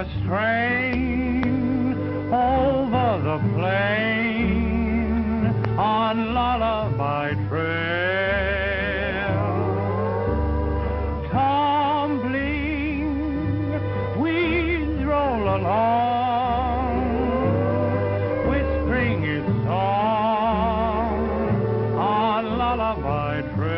a strain over the plain on lullaby trail. Tumbling weeds roll along, whispering its song on lullaby trail.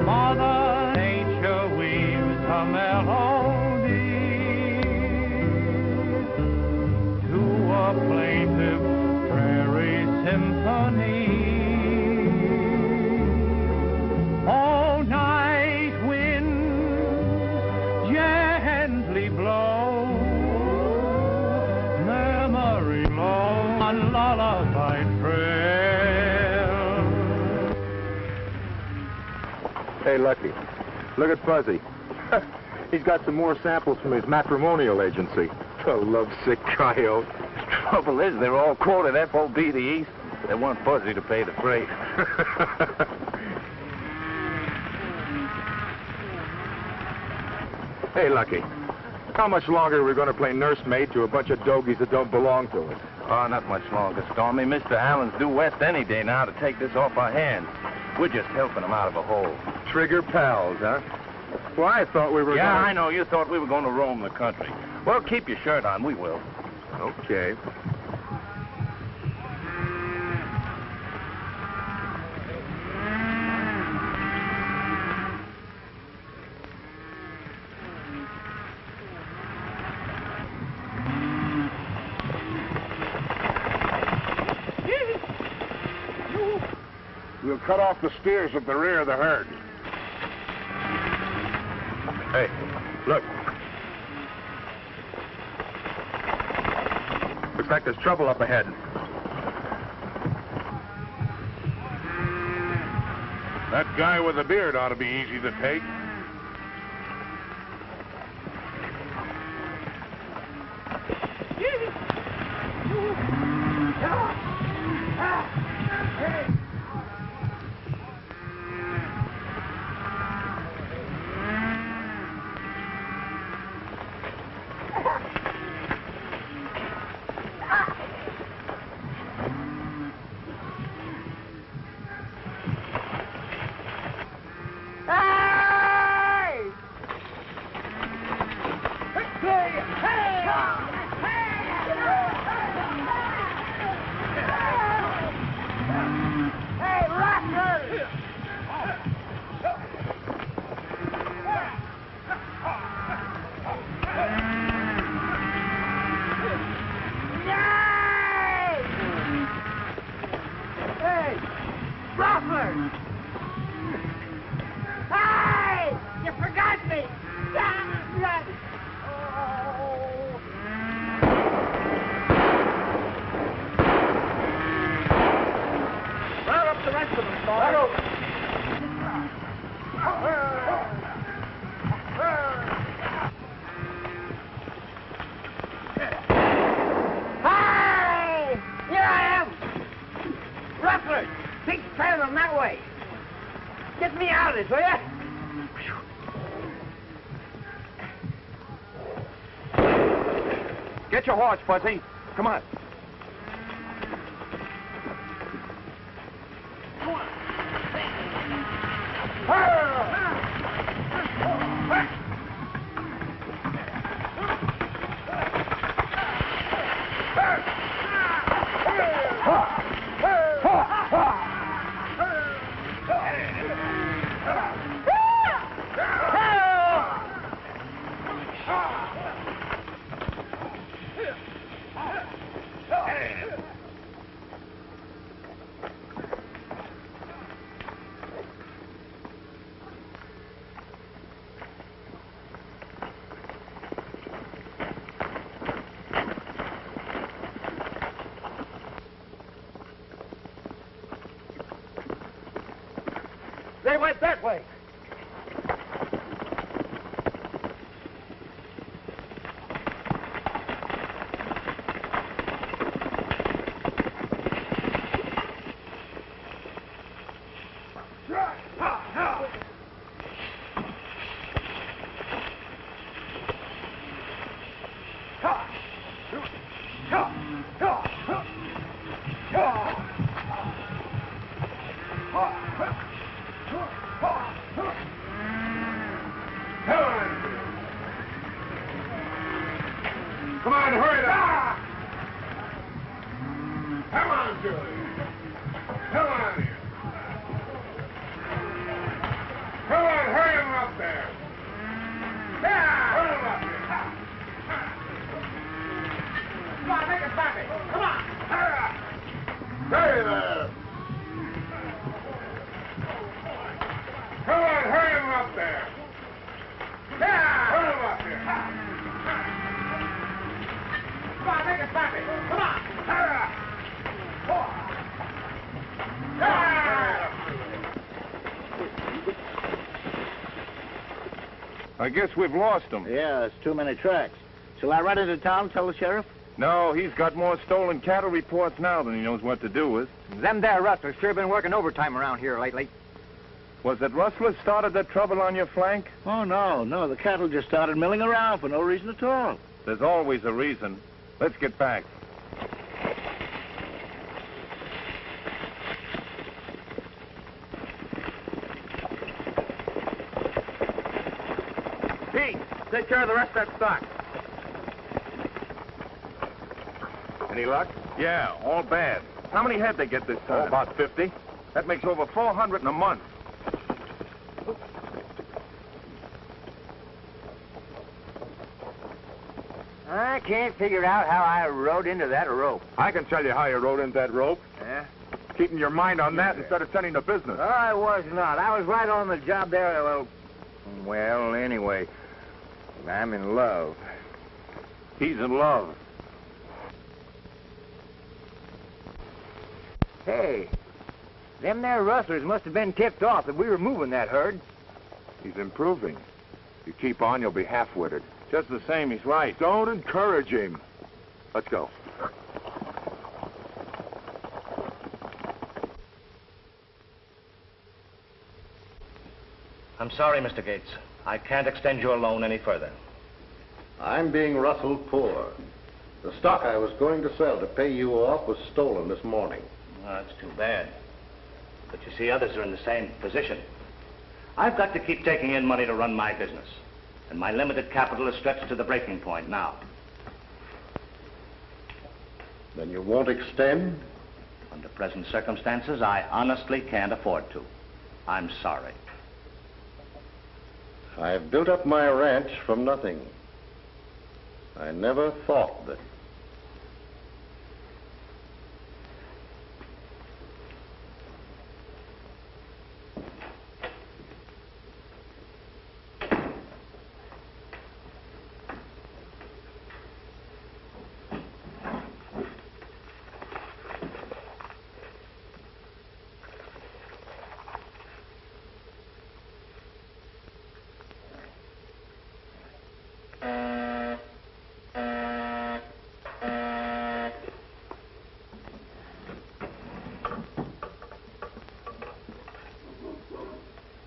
Mother Nature weaves a melody to a plaintive prairie symphony. Oh, night winds gently blow, memory low on lullaby trail. Hey, Lucky, look at Fuzzy. He's got some more samples from his matrimonial agency. Oh, lovesick coyote. Trouble is, they're all quoted FOB the East. They want Fuzzy to pay the freight. Hey, Lucky, how much longer are we going to play nursemaid to a bunch of dogies that don't belong to us? Oh, not much longer, Stormy. Mr. Allen's due west any day now to take this off our hands. We're just helping him out of a hole. Trigger pals, huh? Well, I thought we were Yeah, gonna... I know. You thought we were going to roam the country. Well, keep your shirt on. We will. Okay. We'll cut off the steers at the rear of the herd. Hey, look. Looks like there's trouble up ahead. That guy with the beard ought to be easy to take. Get your horse, Fuzzy. Come on. They went that way. Hurry there! Come on, hurry him up there! Yeah! Hurry him up here! Come on, make it snappy! Come on! Hurry up! I guess we've lost him. Yeah, there's too many tracks. Shall I run into town and tell the sheriff? No, he's got more stolen cattle reports now than he knows what to do with. Them there rustlers sure been working overtime around here lately. Was it rustlers started that trouble on your flank? Oh, no. The cattle just started milling around for no reason at all. There's always a reason. Let's get back. Pete, take care of the rest of that stock. Any luck? Yeah, all bad. How many head they get this time? Oh, about 50. That makes over 400 in a month. I can't figure out how I rode into that rope. I can tell you how you rode into that rope. Yeah? Keeping your mind on that instead of tending to business. Oh, I was not. I was right on the job there. Well, anyway, I'm in love. He's in love. Hey, them there rustlers must have been tipped off that we were moving that herd. He's improving. If you keep on, you'll be half-witted. Just the same, he's right. Don't encourage him. Let's go. I'm sorry, Mr. Gates. I can't extend your loan any further. I'm being rustled poor. The stock I was going to sell to pay you off was stolen this morning. Well, that's too bad. But you see, others are in the same position. I've got to keep taking in money to run my business. And my limited capital is stretched to the breaking point now. Then you won't extend? Under present circumstances, I honestly can't afford to. I'm sorry. I've built up my ranch from nothing. I never thought that.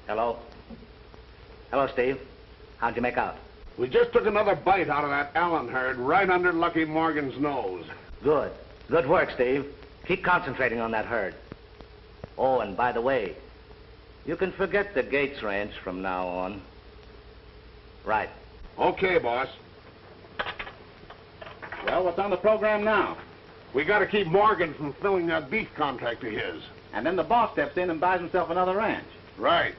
Hello? Hello, Steve. How'd you make out? We just took another bite out of that Allen herd right under Lucky Morgan's nose. Good. Good work, Steve. Keep concentrating on that herd. Oh, and by the way, you can forget the Gates Ranch from now on. Right. Okay, boss. Well, what's on the program now? We got to keep Morgan from filling that beef contract of his. And then the boss steps in and buys himself another ranch. Right.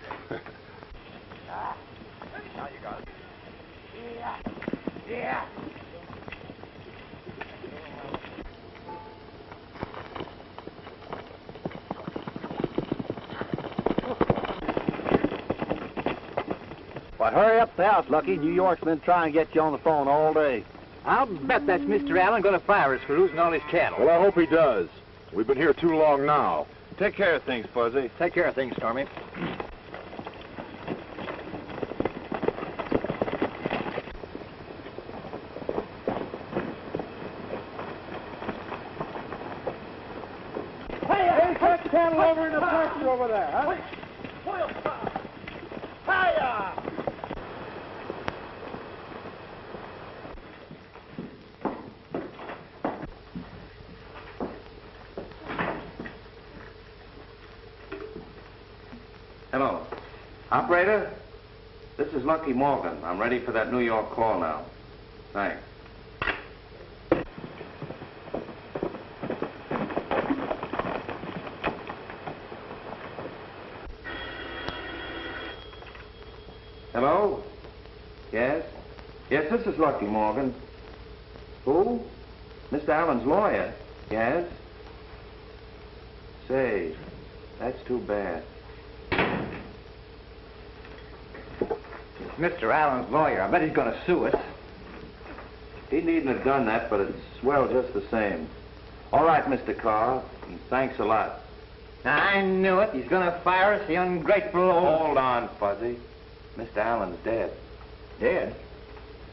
Now you got it. Yeah. Well, hurry up the house, Lucky. New York's been trying to get you on the phone all day. I'll bet that's Mr. Allen going to fire us for losing all his cattle. Well, I hope he does. We've been here too long now. Take care of things, Fuzzy. Take care of things, Stormy. Hey, put the cattle over in the pasture over there, huh? Hiya! Hello. Operator? This is Lucky Morgan. I'm ready for that New York call now. Thanks. Hello? Yes? Yes, this is Lucky Morgan. Who? Mr. Allen's lawyer. Yes? Say, that's too bad. It's Mr. Allen's lawyer. I bet he's going to sue us. He needn't have done that, but it's swell just the same. All right, Mr. Carr, and thanks a lot. I knew it. He's going to fire us, the ungrateful old... Hold on, Fuzzy. Mr. Allen's dead. Dead?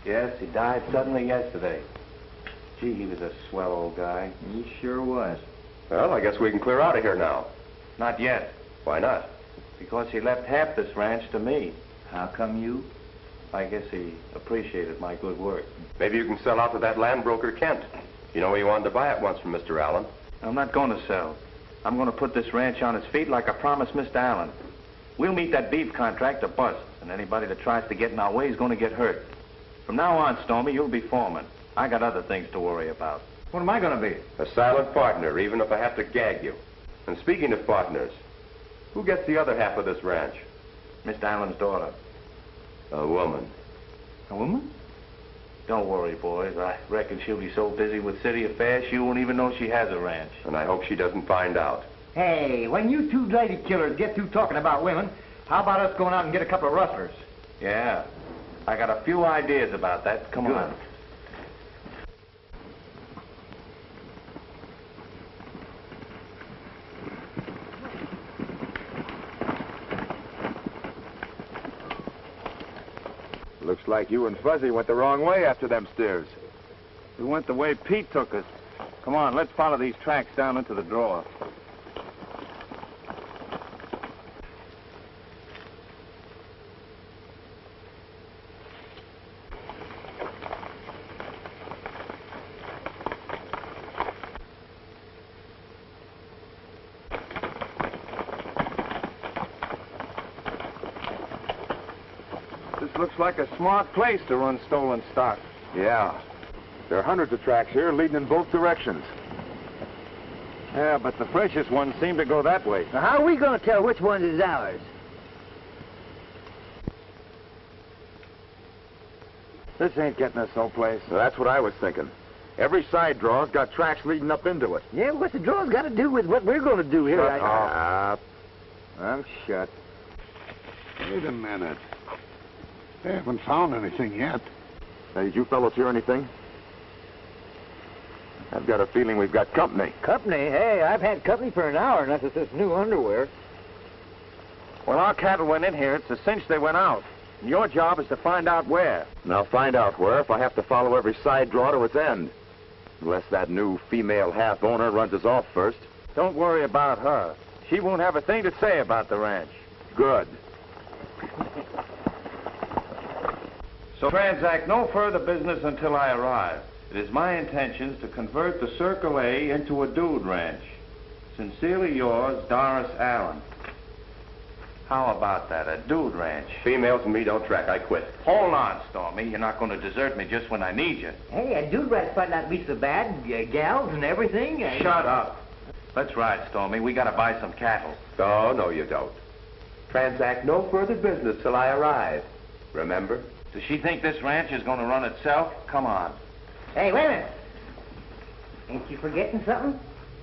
Yes, he died suddenly yesterday. Gee, he was a swell old guy. He sure was. Well, I guess we can clear out of here now. Not yet, Why not? because he left half this ranch to me. How come you? I guess he appreciated my good work. Maybe you can sell out to that land broker, Kent. You know, he wanted to buy it once from Mr. Allen. I'm not going to sell. I'm going to put this ranch on its feet like I promised Mr. Allen. We'll meet that beef contract or bust, and anybody that tries to get in our way is going to get hurt. From now on, Stormy, you'll be foreman. I got other things to worry about. What am I going to be? A silent partner, even if I have to gag you. And speaking of partners, who gets the other half of this ranch? Mr. Allen's daughter. A woman. A woman? Don't worry, boys. I reckon she'll be so busy with city affairs she won't even know she has a ranch. And I hope she doesn't find out. Hey, when you two lady killers get through talking about women, how about us going out and get a couple of rustlers? Yeah. I got a few ideas about that. Come Good. on. Looks like you and Fuzzy went the wrong way after them stairs. We went the way Pete took us. Come on, let's follow these tracks down into the drawer. This looks like a smart place to run stolen stock. Yeah. There are hundreds of tracks here leading in both directions. Yeah, but the freshest ones seem to go that way. Now, how are we going to tell which one is ours? This ain't getting us no place. So that's what I was thinking. Every side draw's got tracks leading up into it. Yeah, what's the draw's got to do with what we're going to do here? Shut up. I'm shut. Wait a minute. They haven't found anything yet. Hey, did you fellows hear anything? I've got a feeling we've got company. Company? Hey, I've had company for an hour, and that's just this new underwear. Well, our cattle went in here. It's a cinch they went out. And your job is to find out where. And I'll find out where if I have to follow every side draw to its end. Unless that new female half-owner runs us off first. Don't worry about her. She won't have a thing to say about the ranch. Good. So transact no further business until I arrive. It is my intentions to convert the Circle A into a dude ranch. Sincerely yours, Doris Allen. How about that, a dude ranch? Females and me don't track. I quit. Hold on, Stormy. You're not going to desert me just when I need you. Hey, a dude rat's might not be so bad. Gals and everything. Shut up. Let's ride, Stormy. We got to buy some cattle. Oh, no, you don't. Transact no further business till I arrive. Remember? Does she think this ranch is going to run itself? Come on. Hey, wait a minute. Ain't you forgetting something?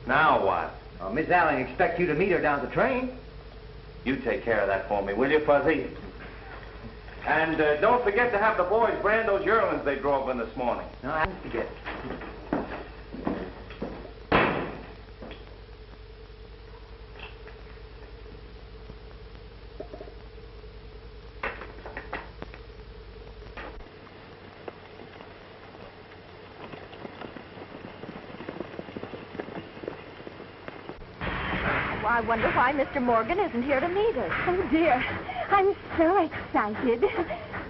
Now what? Oh, Miss Allen expects you to meet her down at the train. You take care of that for me, will you, Fuzzy? And don't forget to have the boys brand those yearlings they drove in this morning. No, I didn't forget. I wonder why Mr. Morgan isn't here to meet us. Oh, dear. I'm so excited.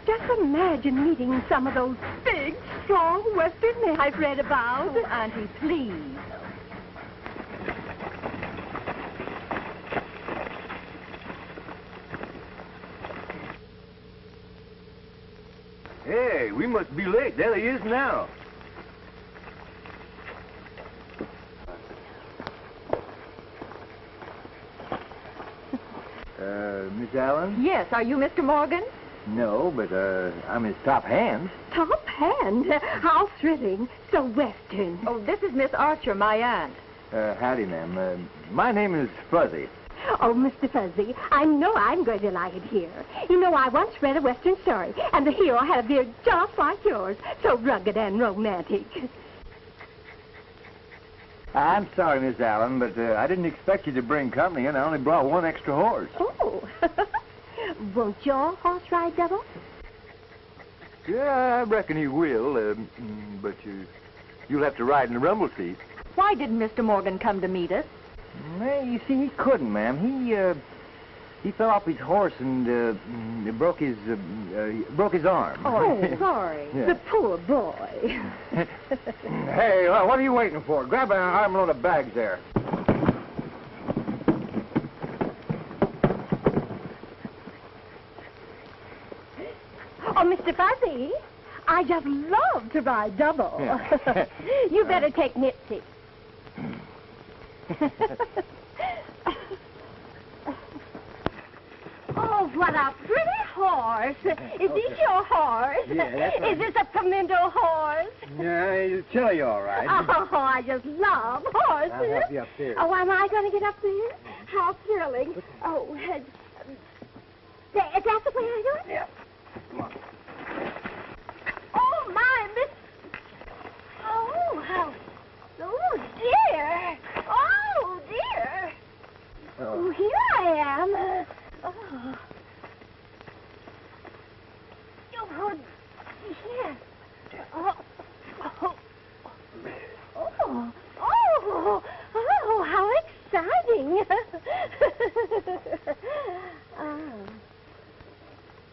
Just imagine meeting some of those big, strong Western men I've read about. Oh, Auntie, please. Hey, we must be late. There he is now. Miss Allen? Yes, are you Mr. Morgan? No, but, I'm his top hand. Top hand? How thrilling. So Western. Oh, this is Miss Archer, my aunt. Howdy, ma'am. My name is Fuzzy. Oh, Mr. Fuzzy, I know I'm going to like it here. You know, I once read a Western story, and the hero had a beard just like yours, so rugged and romantic. I'm sorry, Miss Allen, but I didn't expect you to bring company, and I only brought one extra horse. Oh. Won't your horse ride double? Yeah, I reckon he will, but you'll have to ride in the rumble seat. Why didn't Mr. Morgan come to meet us? Well, you see, he couldn't, ma'am. He fell off his horse and broke his arm. Oh, sorry. Yeah. The poor boy. Hey, what are you waiting for? Grab an armload of bags there. Oh, Mr. Fuzzy, I just love to ride double. Yeah. You better take Nipsey. Oh, what a pretty horse. Is this your horse? Yeah, that's right. Is this a pimento horse? Yeah, he'll tell you all right. Oh, I just love horses. I'll help you upstairs. Oh, am I going to get up there? How thrilling. Oh, that's the way I do it? Yeah. Come on. Oh, my, Miss... Oh, how... Oh, dear. Oh, dear. Oh, here I am. Oh. Oh, yes. Oh, oh. Oh, oh, oh, how exciting. Oh.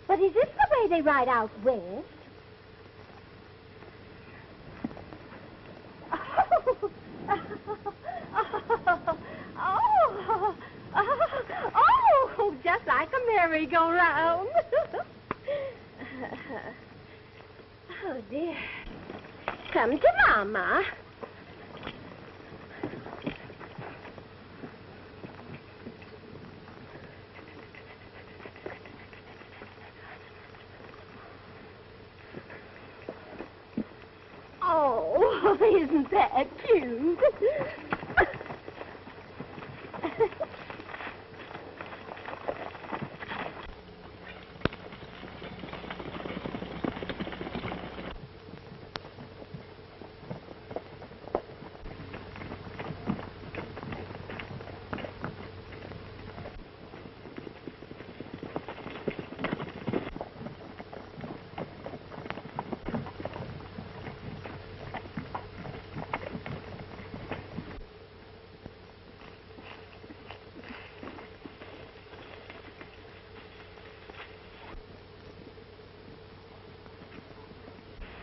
But is this the way they ride out west? Oh, just like a merry-go-round. Oh, dear. Come to Mama. Oh, isn't that cute?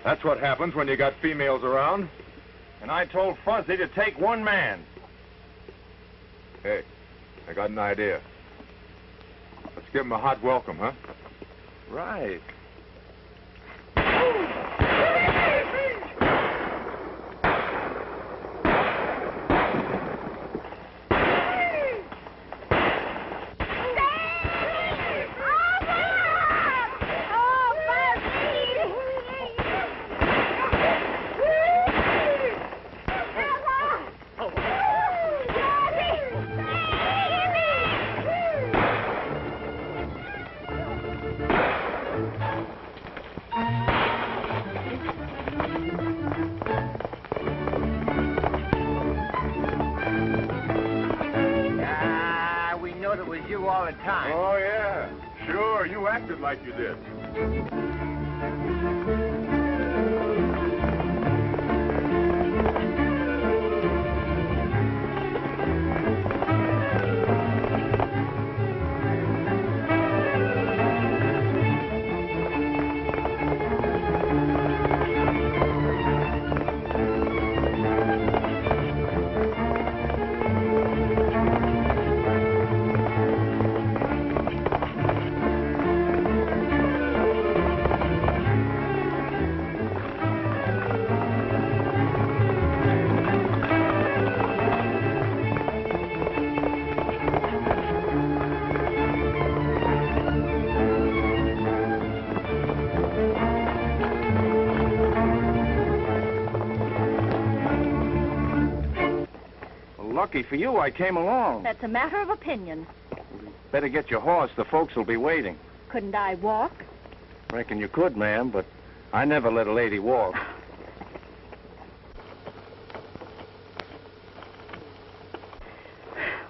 That's what happens when you got females around. And I told Fuzzy to take one man. Hey, I got an idea. Let's give him a hot welcome, huh? Right. All the time. Oh, yeah. Sure, you acted like you did. Lucky for you, I came along. That's a matter of opinion. Better get your horse. The folks will be waiting. Couldn't I walk? Reckon you could, ma'am, but I never let a lady walk.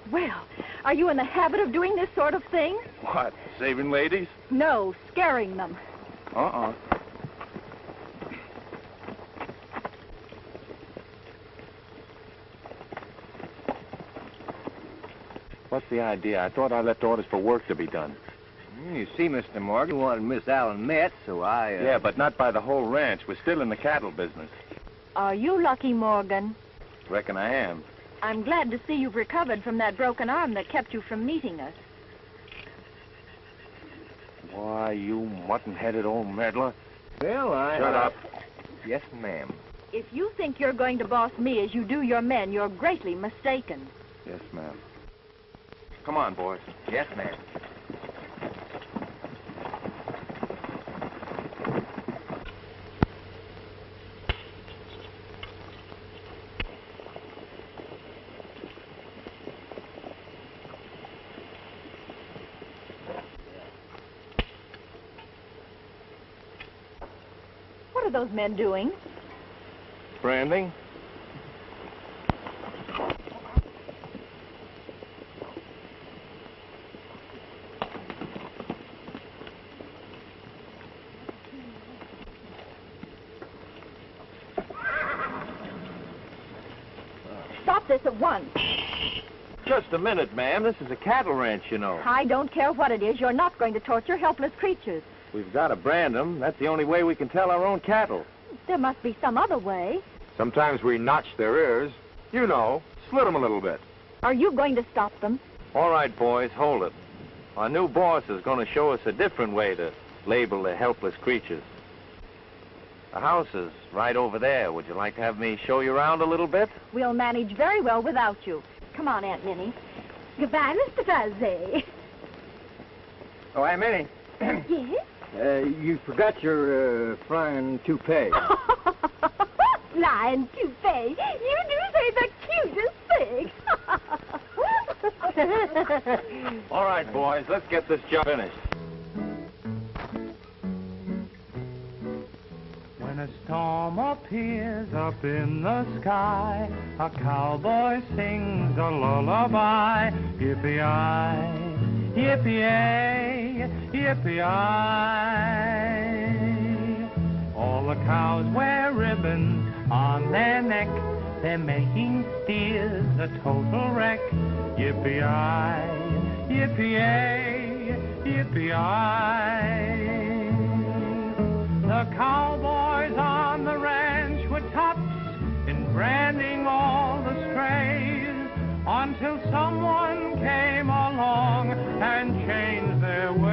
Well, are you in the habit of doing this sort of thing? What, saving ladies? No, scaring them. Uh-uh. What's the idea? I thought I left orders for work to be done. You see, Mr. Morgan wanted Miss Allen met, so I... Yeah, but not by the whole ranch. We're still in the cattle business. Are you lucky, Morgan? Reckon I am. I'm glad to see you've recovered from that broken arm that kept you from meeting us. Why, you mutton-headed old meddler. Well, I... Shut up. Yes, ma'am. If you think you're going to boss me as you do your men, you're greatly mistaken. Yes, ma'am. Come on, boys. Yes, ma'am. What are those men doing? Branding? Stop this at once. Just a minute, ma'am. This is a cattle ranch, you know. I don't care what it is. You're not going to torture helpless creatures. We've got to brand them. That's the only way we can tell our own cattle. There must be some other way. Sometimes we notch their ears. You know, slit them a little bit. Are you going to stop them? All right, boys, hold it. Our new boss is going to show us a different way to label the helpless creatures. The house is right over there. Would you like to have me show you around a little bit? We'll manage very well without you. Come on, Aunt Minnie. Goodbye, Mr. Fuzzy. Oh, Aunt Minnie. Yes? You forgot your flying toupee. Flying toupee. You do say the cutest thing. All right, boys, let's get this job finished. When a storm appears up in the sky, a cowboy sings a lullaby. Yippee-yi, yippee-yay, yippee-yi. All the cows wear ribbons on their neck. They're making steers a total wreck. Yippee-yi, yippee-yay, yippee-yi. The cowboys on the ranch were tops in branding all the strays until someone came along and changed their ways.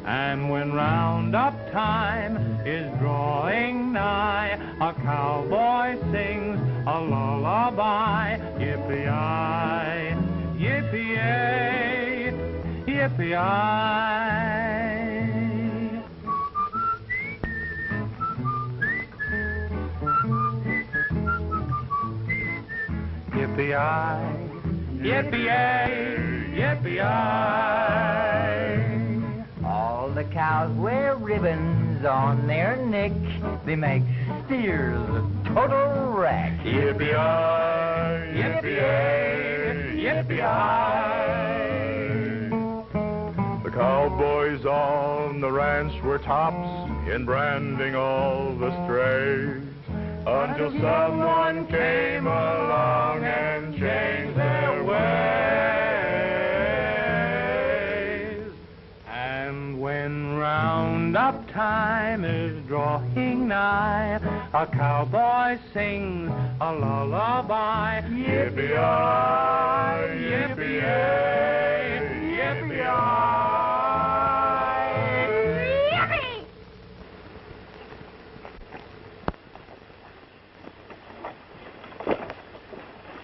And when roundup time is drawing nigh, a cowboy sings a lullaby. Yippee-yi, yippee-yay, yippee-yi. Yippee-yi, yippee-yay, yippee-yi. All the cows wear ribbons on their neck. They make steers a total wreck. Yippee-yi, yippee-yay, yippee-yi. The cowboys on the ranch were tops in branding all the strays until someone came along and changed their ways. And when roundup time is drawing nigh, a cowboy sings a lullaby. Yippee-yi, yippee-yay, yippee-yi.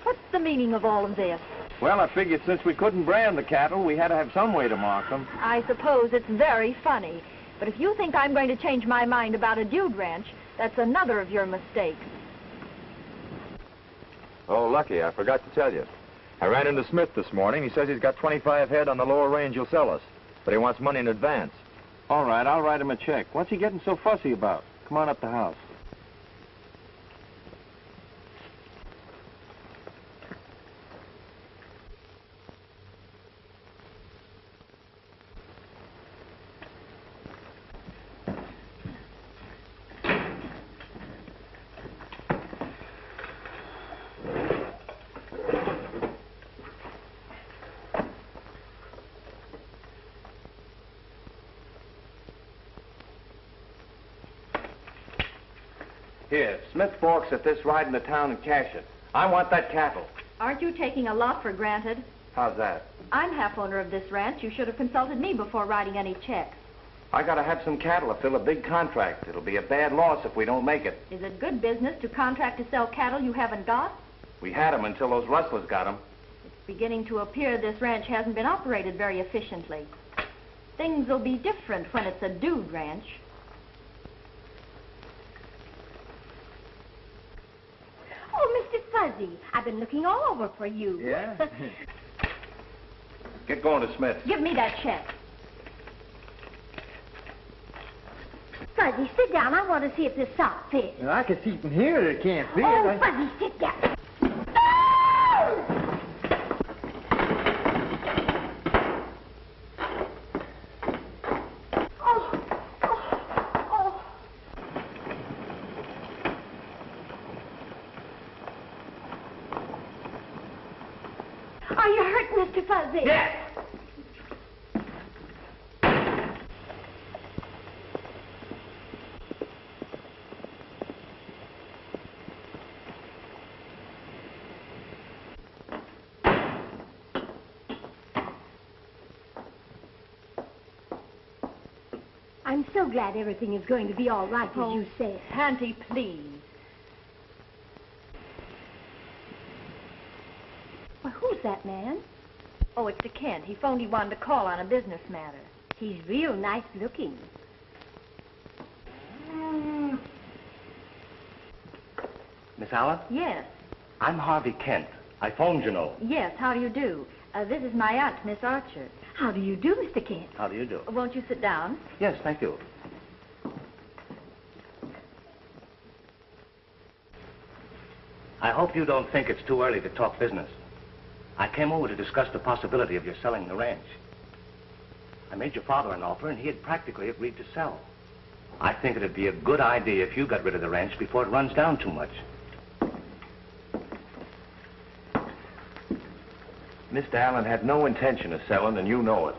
What's the meaning of all of this? Well, I figured since we couldn't brand the cattle, we had to have some way to mark them. I suppose it's very funny. But if you think I'm going to change my mind about a dude ranch, that's another of your mistakes. Oh, Lucky, I forgot to tell you. I ran into Smith this morning. He says he's got 25 head on the lower range he'll sell us, but he wants money in advance. All right, I'll write him a check. What's he getting so fussy about? Come on up the house. Here, Smith balks at this ride into town and cash it. I want that cattle. Aren't you taking a lot for granted? How's that? I'm half owner of this ranch. You should have consulted me before writing any checks. I gotta have some cattle to fill a big contract. It'll be a bad loss if we don't make it. Is it good business to contract to sell cattle you haven't got? We had 'em until those rustlers got 'em. It's beginning to appear this ranch hasn't been operated very efficiently. Things will be different when it's a dude ranch. Oh, Mr. Fuzzy, I've been looking all over for you. Yeah? Get going to Smith. Give me that check. Fuzzy, sit down. I want to see if this sock fits. Well, I can see from here that it can't fit. Oh, Fuzzy, sit down. Are you hurt, Mr. Fuzzy? Yes. I'm so glad everything is going to be all right, as you said. Auntie, please. Well, who's that man? Oh, it's Kent. He phoned he wanted to call on a business matter. He's real nice looking. Miss Allen? Yes. I'm Harvey Kent. I phoned, you know. Yes, how do you do? This is my aunt, Miss Archer. How do you do, Mr. Kent? How do you do? Won't you sit down? Yes, thank you. I hope you don't think it's too early to talk business. I came over to discuss the possibility of your selling the ranch. I made your father an offer, and he had practically agreed to sell. I think it'd be a good idea if you got rid of the ranch before it runs down too much. Mr. Allen had no intention of selling, and you know it.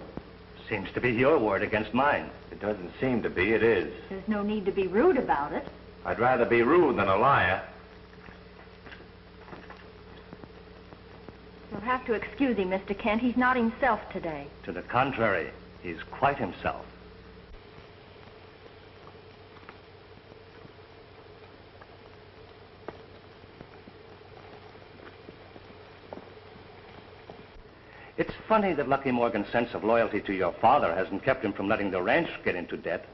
Seems to be your word against mine. It doesn't seem to be, it is. There's no need to be rude about it. I'd rather be rude than a liar. You'll have to excuse him, Mr. Kent. He's not himself today. To the contrary, he's quite himself. It's funny that Lucky Morgan's sense of loyalty to your father hasn't kept him from letting the ranch get into debt.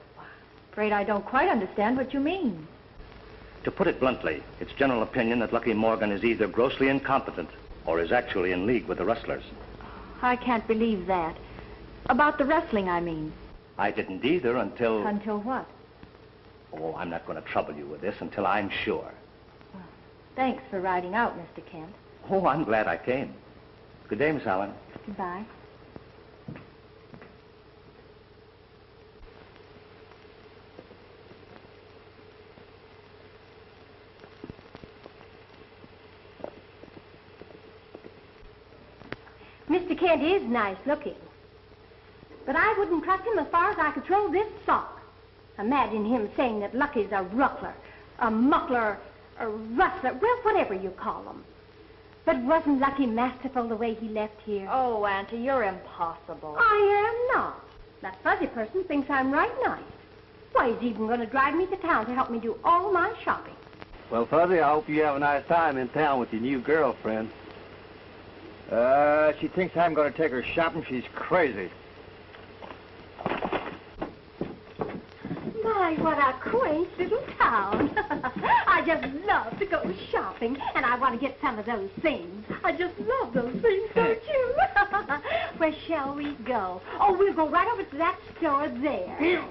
Afraid I don't quite understand what you mean. To put it bluntly, it's general opinion that Lucky Morgan is either grossly incompetent or is actually in league with the rustlers. I can't believe that. About the wrestling, I mean. I didn't either until... Until what? Oh, I'm not going to trouble you with this until I'm sure. Well, thanks for riding out, Mr. Kent. Oh, I'm glad I came. Good day, Miss Allen. Goodbye. Mr. Kent is nice looking. But I wouldn't trust him as far as I could throw this sock. Imagine him saying that Lucky's a ruckler, a muckler, a rustler, well, whatever you call him. But wasn't Lucky masterful the way he left here? Oh, Auntie, you're impossible. I am not. That fuzzy person thinks I'm right nice. Why, he's even going to drive me to town to help me do all my shopping. Well, Fuzzy, I hope you have a nice time in town with your new girlfriend. She thinks I'm going to take her shopping. She's crazy. My, My, what a quaint little town. I just love to go shopping, and I want to get some of those things. I just love those things, don't you? Where shall we go? Oh, we'll go right over to that store there.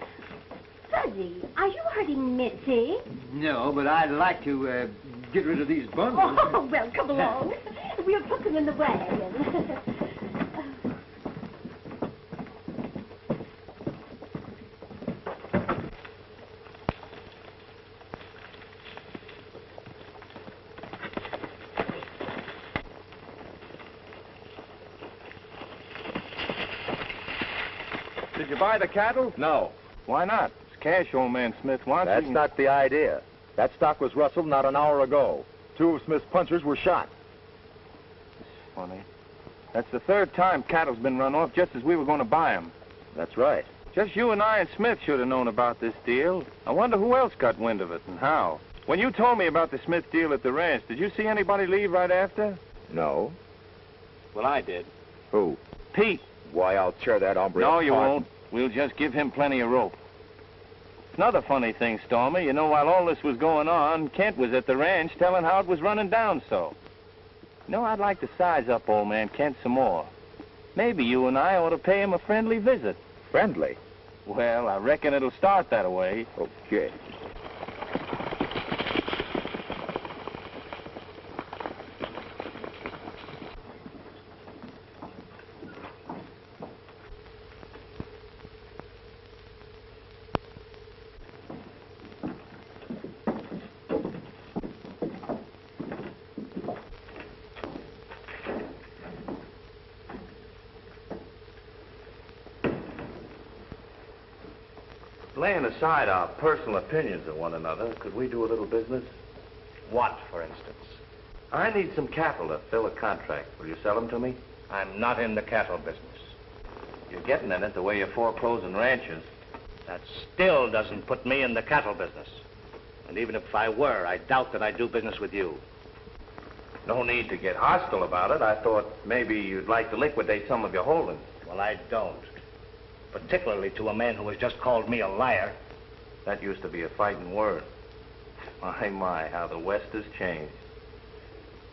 Fuzzy, are you hurting Mitzi? No, but I'd like to get rid of these bundles. Oh, well, come along. We'll put them in the wagon. Did you buy the cattle? No. Why not? It's cash, old man Smith wants. That's not the idea. That stock was rustled not an hour ago. 2 of Smith's punchers were shot. It's funny. That's the 3rd time cattle's been run off just as we were going to buy them. That's right. Just you and I and Smith should have known about this deal. I wonder who else got wind of it and how. When you told me about the Smith deal at the ranch, did you see anybody leave right after? No. Well, I did. Who? Pete. Why, I'll tear that hombre No, apart. you won't. We'll just give him plenty of rope. Another funny thing, Stormy, you know, while all this was going on, Kent was at the ranch telling how it was running down so. You know, I'd like to size up old man Kent some more. Maybe you and I ought to pay him a friendly visit. Friendly? Well, I reckon it'll start that way. Okay. Laying aside our personal opinions of one another, could we do a little business? What, for instance? I need some cattle to fill a contract. Will you sell them to me? I'm not in the cattle business. You're getting in it the way you're foreclosing ranches. That still doesn't put me in the cattle business. And even if I were, I doubt that I'd do business with you. No need to get hostile about it. I thought maybe you'd like to liquidate some of your holdings. Well, I don't. Particularly to a man who has just called me a liar. That used to be a fighting word. My, how the West has changed.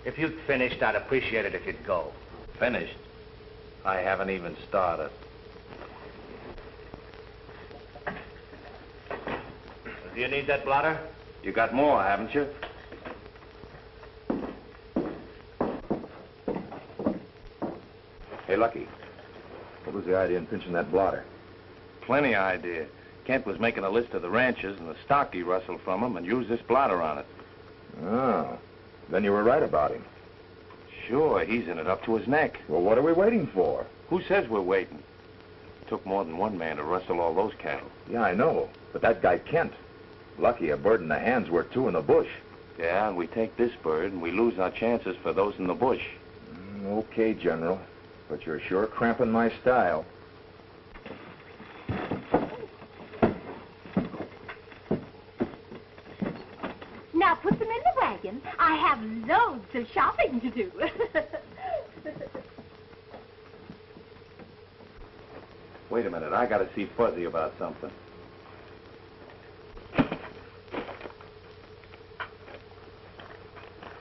If you'd finished, I'd appreciate it if you'd go. Finished? I haven't even started. Do you need that blotter? You got more, haven't you? Hey, Lucky. What was the idea in pinching that blotter? Plenty idea. Kent was making a list of the ranches and the stock he rustled from them and used this blotter on it. Oh. Then you were right about him. Sure, he's in it up to his neck. Well, what are we waiting for? Who says we're waiting? Took more than one man to rustle all those cattle. Yeah, I know. But that guy Kent. Lucky a bird in the hand's worth 2 in the bush. Yeah, and we take this bird and we lose our chances for those in the bush. Okay, General. But you're sure cramping my style. Now put them in the wagon. I have loads of shopping to do. Wait a minute, I gotta see Fuzzy about something.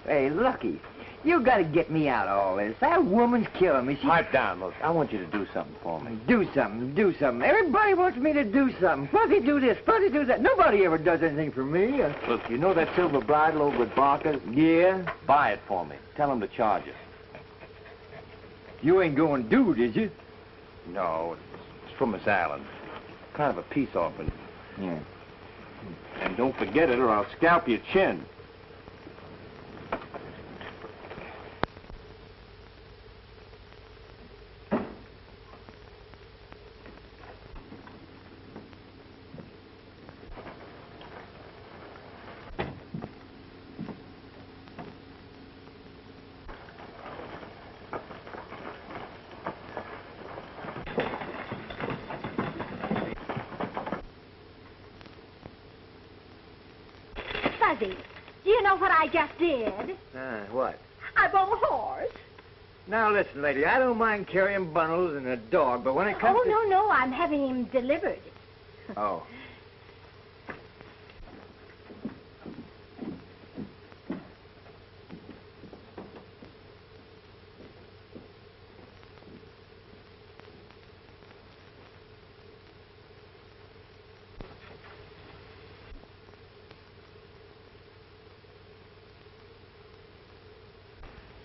Hey, Lucky, you gotta get me out of all this. That woman's killing me. Pipe down, look. I want you to do something for me. Do something, do something. Everybody wants me to do something. Fuzzy do this, Fuzzy do that. Nobody ever does anything for me. Look, you know that silver bridle over at Barker's? Yeah? Buy it for me. Tell him to charge it. You ain't going to do, did you? No, it's from Miss Allen. Kind of a peace offering. Yeah. And don't forget it or I'll scalp your chin. Fuzzy, do you know what I just did? What? I bought a horse. Now, listen, lady, I don't mind carrying bundles and a dog, but when it comes Oh, to... no, I'm having him delivered. Oh.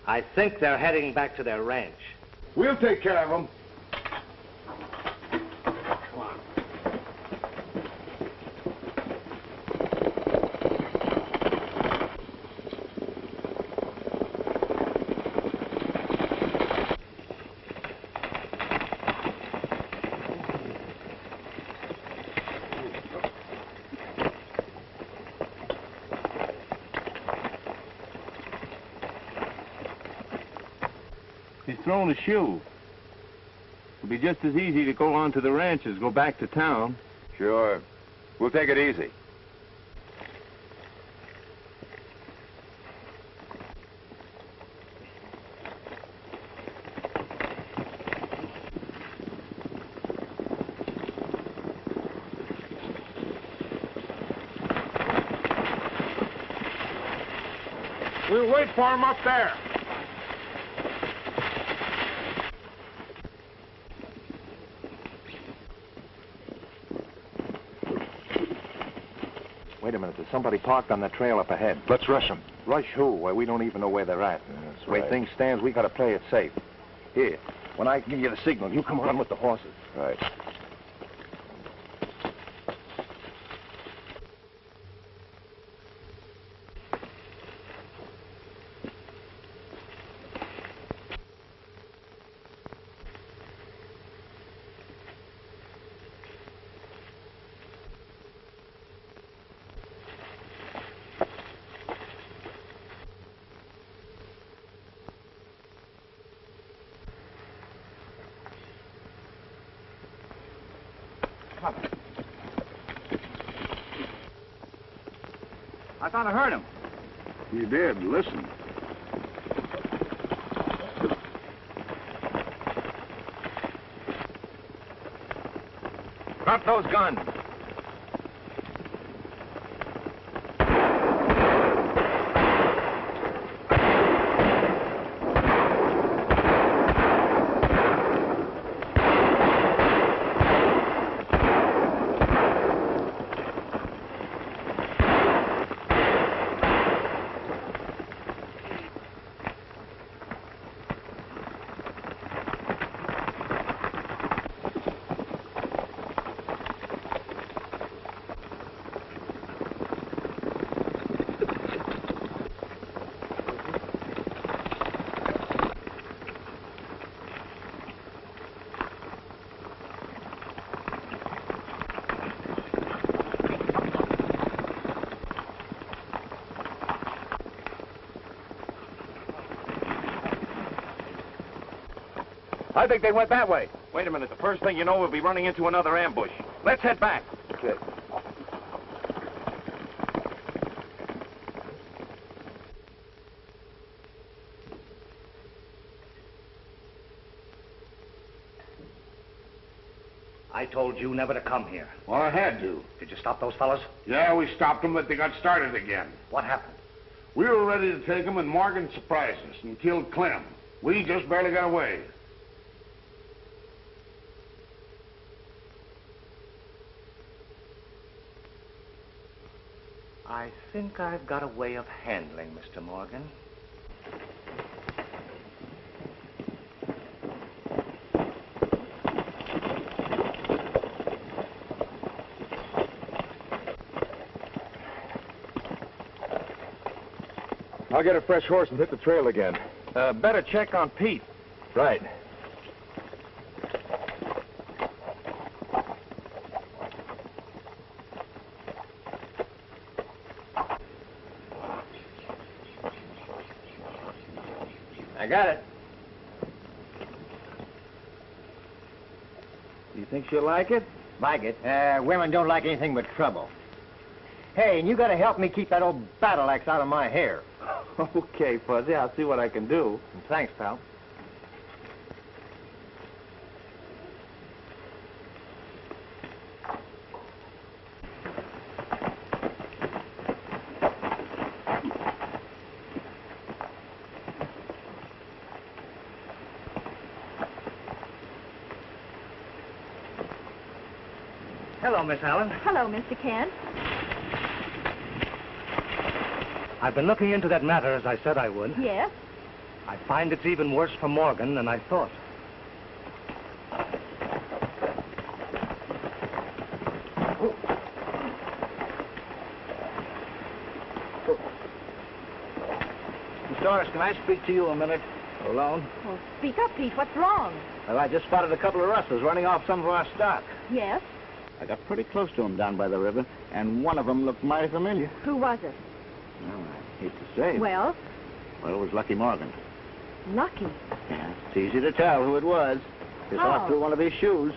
I think they're heading back to their ranch. We'll take care of them. Come on. He's thrown a shoe. It'll be just as easy to go on to the ranch as go back to town. Sure. We'll take it easy. We'll wait for him up there. Wait a minute, there's somebody parked on the trail up ahead. Let's rush them. Rush who? Well, we don't even know where they're at. That's The way right. things stands, we gotta play it safe. Here, when I give you the signal, you come run with the horses. Right. I thought I heard him. You did. Listen. Drop those guns. I think they went that way. Wait a minute. The first thing you know, we'll be running into another ambush. Let's head back. Okay. I told you never to come here. Well, I had to. Did you stop those fellas? Yeah, we stopped them, but they got started again. What happened? We were ready to take them, and Morgan surprised us and killed Clem. We just barely got away. I think I've got a way of handling Mr. Morgan. I'll get a fresh horse and hit the trail again. Better check on Pete. Right. I got it. You think she'll like it? Like it? Women don't like anything but trouble. Hey, and you gotta help me keep that old battle axe out of my hair. Okay, Fuzzy, I'll see what I can do. Thanks, pal. Hello, Miss Allen. Hello, Mr. Kent. I've been looking into that matter as I said I would. Yes? I find it's even worse for Morgan than I thought. Miss Doris, can I speak to you a minute? Alone? Well, speak up, Pete. What's wrong? Well, I just spotted a couple of rustlers running off some of our stock. Yes? I got pretty close to them down by the river, and one of them looked mighty familiar. Who was it? Well, I hate to say. Well? Well, it was Lucky Morgan. Lucky? Yeah, it's easy to tell who it was. He saw through one of his shoes.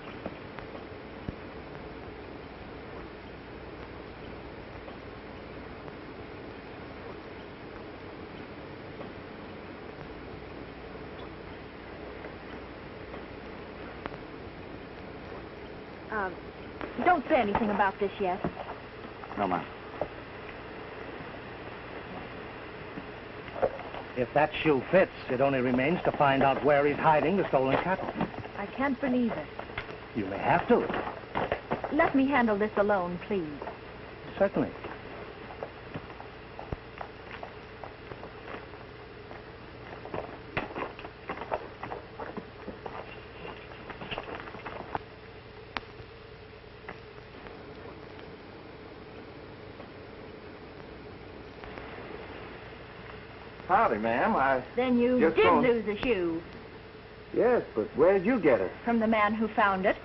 Don't say anything about this yet. No, ma'am. If that shoe fits, it only remains to find out where he's hiding the stolen cattle. I can't believe it. You may have to. Let me handle this alone, please. Certainly. Howdy, ma'am. Then you Just did going- lose a shoe Yes, but where'd you get it? from the man who found it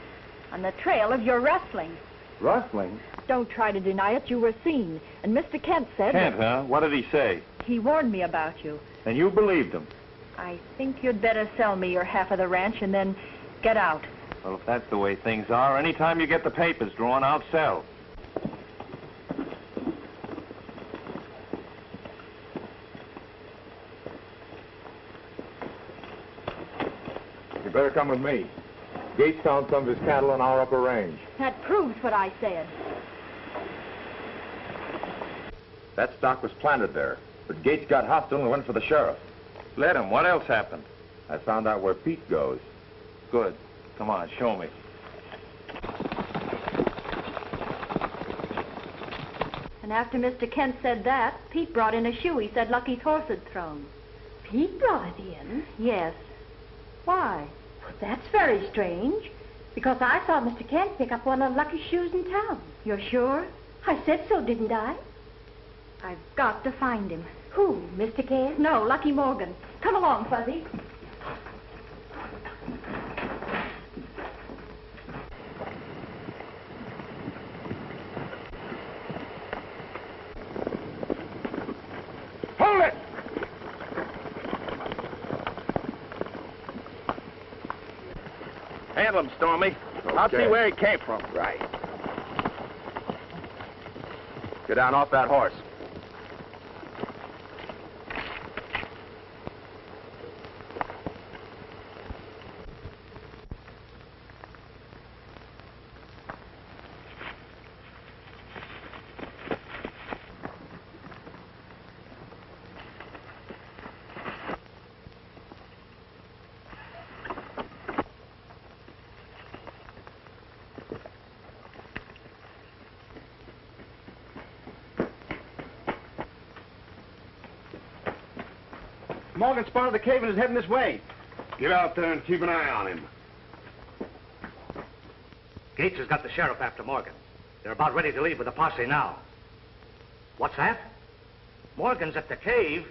on the trail of your rustling. Rustling? Don't try to deny it. You were seen. And Mr. Kent said... Kent, huh? What did he say? He warned me about you. And you believed him? I think you'd better sell me your half of the ranch and then get out. Well, if that's the way things are, anytime you get the papers drawn, I'll sell. You better come with me. Gates found some of his cattle on our upper range. That proves what I said. That stock was planted there, but Gates got hostile and went for the sheriff. Let him. What else happened? I found out where Pete goes. Good. Come on, show me. And after Mr. Kent said that, Pete brought in a shoe he said Lucky's horse had thrown. Pete brought it in? Yes. Why? Well, that's very strange, because I saw Mr. Kent pick up one of Lucky's shoes in town. You're sure? I said so, didn't I? I've got to find him. Who, Mr. Kent? No, Lucky Morgan. Come along, Fuzzy. Hold it! Handle him, Stormy. I'll see where he came from. Right. Get down off that horse. Morgan spotted the cave and is heading this way. Get out there and keep an eye on him. Gates has got the sheriff after Morgan. They're about ready to leave with the posse now. What's that? Morgan's at the cave?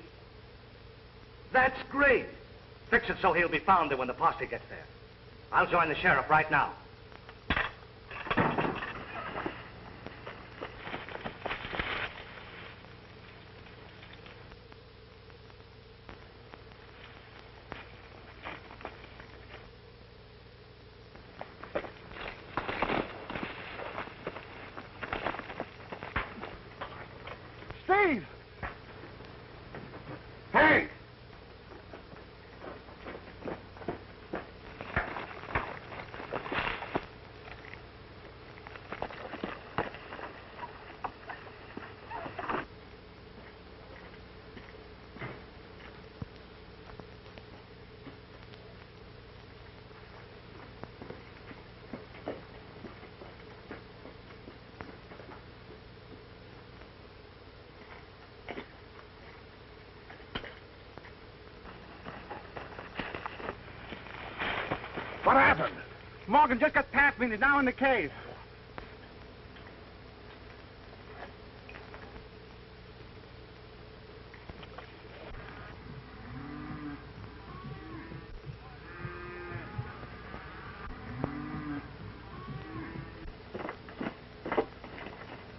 That's great. Fix it so he'll be found there when the posse gets there. I'll join the sheriff right now. Steve! Hank! What happened? Morgan just got past me and is now in the cave.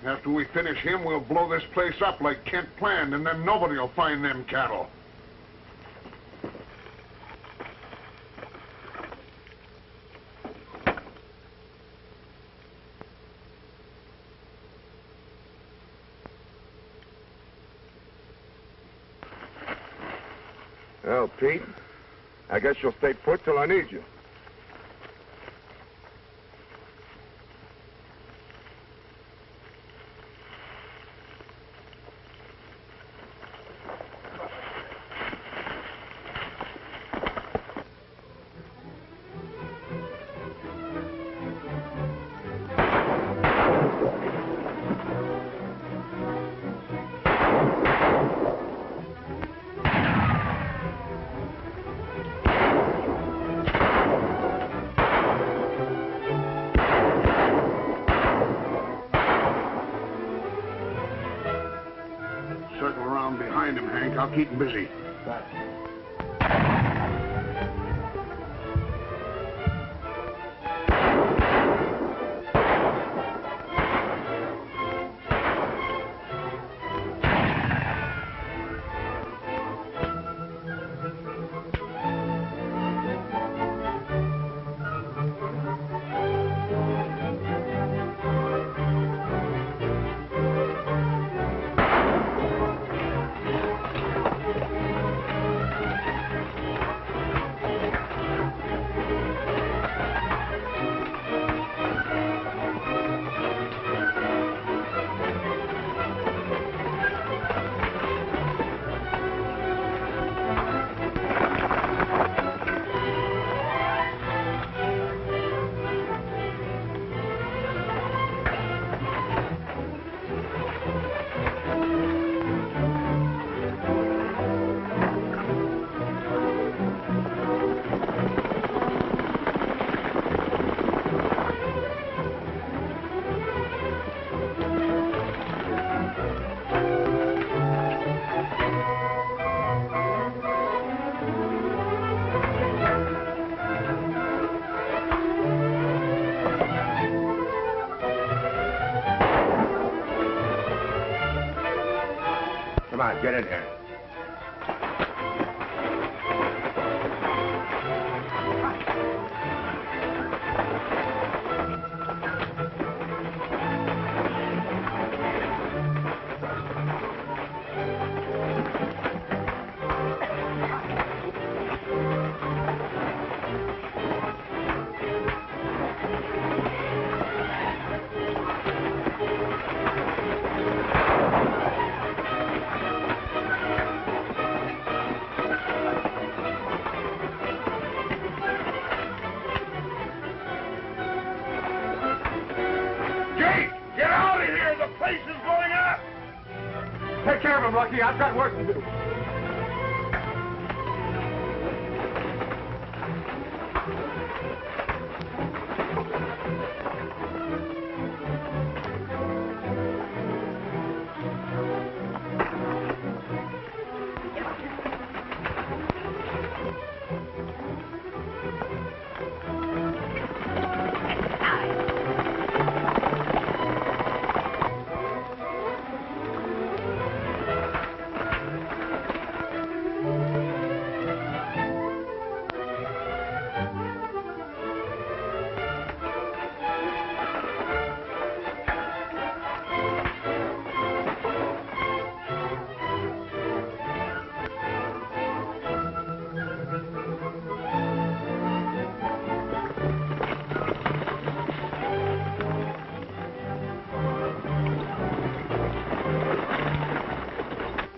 After we finish him, we'll blow this place up like Kent planned, and then nobody will find them cattle. Well, Pete, I guess you'll stay put till I need you. Circle around behind him, Hank. I'll keep him busy. Come on, get in here. Take care of him, Lucky. I've got work to do.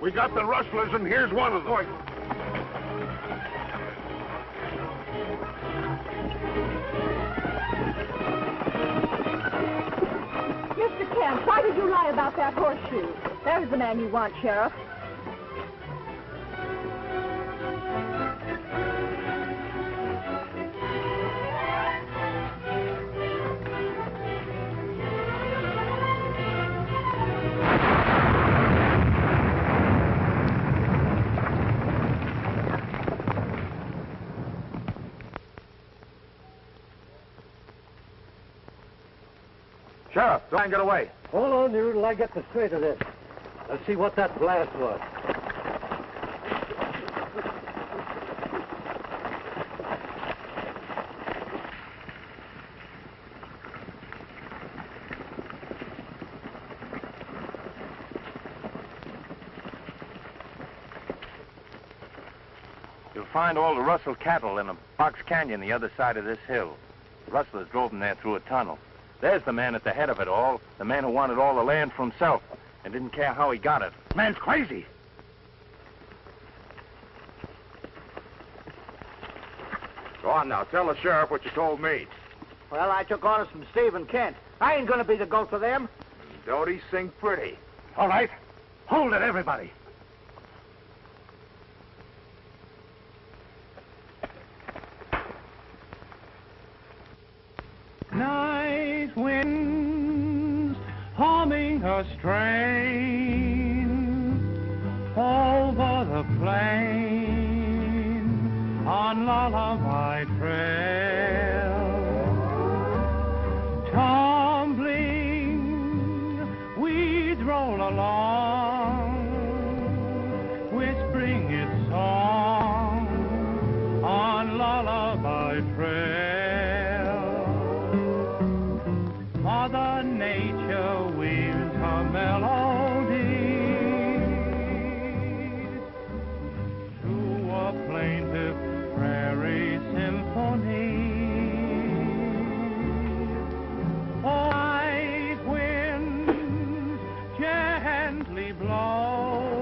We got the rustlers, and here's one of them. Mr. Kent, why did you lie about that horseshoe? There's the man you want, Sheriff. Sheriff, don't get away. Hold on, dear, till I get the straight of this. Let's see what that blast was. You'll find all the Russell cattle in a box canyon the other side of this hill. The rustlers drove them there through a tunnel. There's the man at the head of it all, the man who wanted all the land for himself and didn't care how he got it. Man's crazy. Go on now, tell the sheriff what you told me. Well, I took orders from Steve and Kent. I ain't gonna be the goat for them. Don't he sing pretty? All right. Hold it, everybody. Night winds humming a strain over the plain on lullaby trail, tumbling weeds roll along, whispering its song on lullaby trail. Mother Nature weaves her melodies to a plaintive prairie symphony. Night winds gently blow